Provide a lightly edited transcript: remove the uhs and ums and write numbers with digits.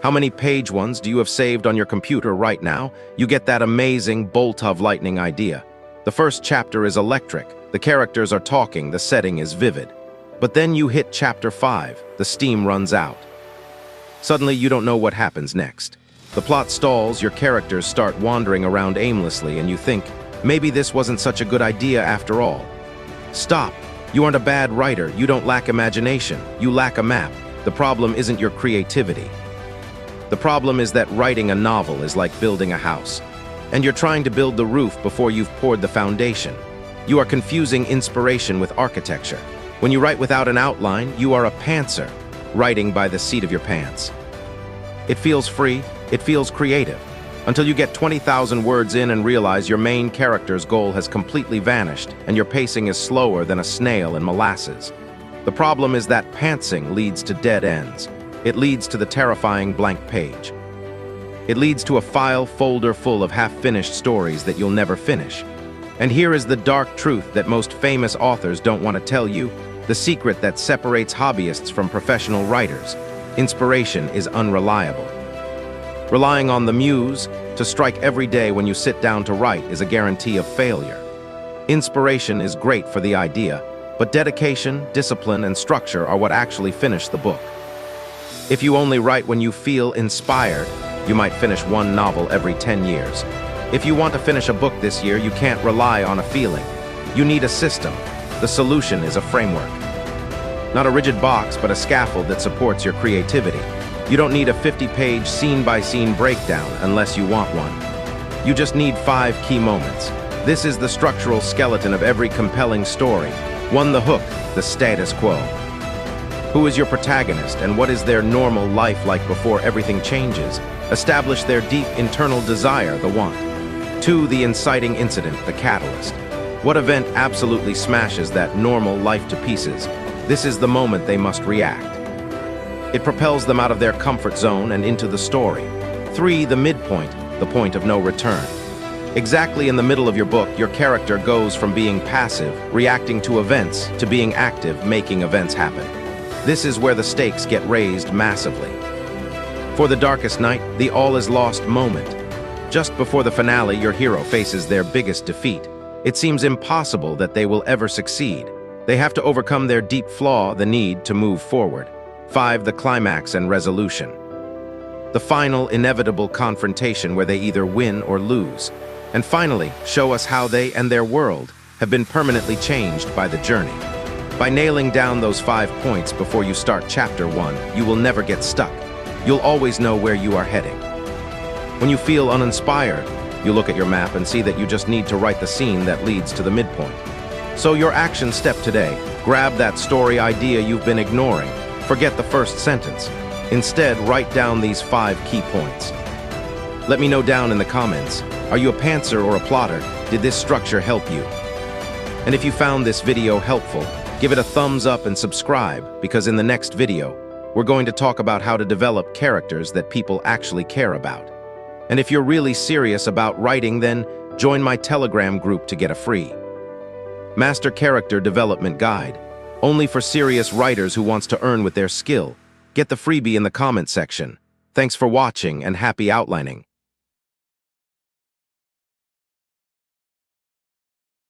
How many page ones do you have saved on your computer right now? You get that amazing bolt of lightning idea. The first chapter is electric, the characters are talking, the setting is vivid. But then you hit chapter 5, the steam runs out. Suddenly you don't know what happens next. The plot stalls, your characters start wandering around aimlessly, and you think, maybe this wasn't such a good idea after all. Stop. You aren't a bad writer, you don't lack imagination, you lack a map. The problem isn't your creativity. The problem is that writing a novel is like building a house, and you're trying to build the roof before you've poured the foundation. You are confusing inspiration with architecture. When you write without an outline, you are a pantser, writing by the seat of your pants. It feels free, it feels creative, until you get 20,000 words in and realize your main character's goal has completely vanished and your pacing is slower than a snail in molasses. The problem is that pantsing leads to dead ends. It leads to the terrifying blank page. It leads to a file folder full of half-finished stories that you'll never finish. And here is the dark truth that most famous authors don't want to tell you, the secret that separates hobbyists from professional writers. Inspiration is unreliable. Relying on the muse to strike every day when you sit down to write is a guarantee of failure. Inspiration is great for the idea, but dedication, discipline, and structure are what actually finish the book. If you only write when you feel inspired, you might finish one novel every 10 years. If you want to finish a book this year, you can't rely on a feeling. You need a system. The solution is a framework. Not a rigid box, but a scaffold that supports your creativity. You don't need a 50-page scene-by-scene breakdown unless you want one. You just need 5 key moments. This is the structural skeleton of every compelling story. 1. The hook, the status quo. Who is your protagonist and what is their normal life like before everything changes? Establish their deep internal desire, the want. 2. The inciting incident, the catalyst. What event absolutely smashes that normal life to pieces? This is the moment they must react. It propels them out of their comfort zone and into the story. 3. The midpoint, the point of no return. Exactly in the middle of your book, your character goes from being passive, reacting to events, to being active, making events happen. This is where the stakes get raised massively. For the darkest night, the all-is-lost moment. Just before the finale, your hero faces their biggest defeat. It seems impossible that they will ever succeed. They have to overcome their deep flaw, the need to move forward. 5. The climax and resolution. The final, inevitable confrontation where they either win or lose. And finally, show us how they and their world have been permanently changed by the journey. By nailing down those 5 points before you start chapter 1, you will never get stuck. You'll always know where you are heading. When you feel uninspired, you look at your map and see that you just need to write the scene that leads to the midpoint. So your action step today, grab that story idea you've been ignoring. Forget the first sentence. Instead, write down these 5 key points. Let me know down in the comments, are you a pantser or a plotter? Did this structure help you? And if you found this video helpful, give it a thumbs up and subscribe, because in the next video, we're going to talk about how to develop characters that people actually care about. And if you're really serious about writing, then join my Telegram group to get a free Master Character Development Guide, only for serious writers who wants to earn with their skill. Get the freebie in the comment section. Thanks for watching and happy outlining.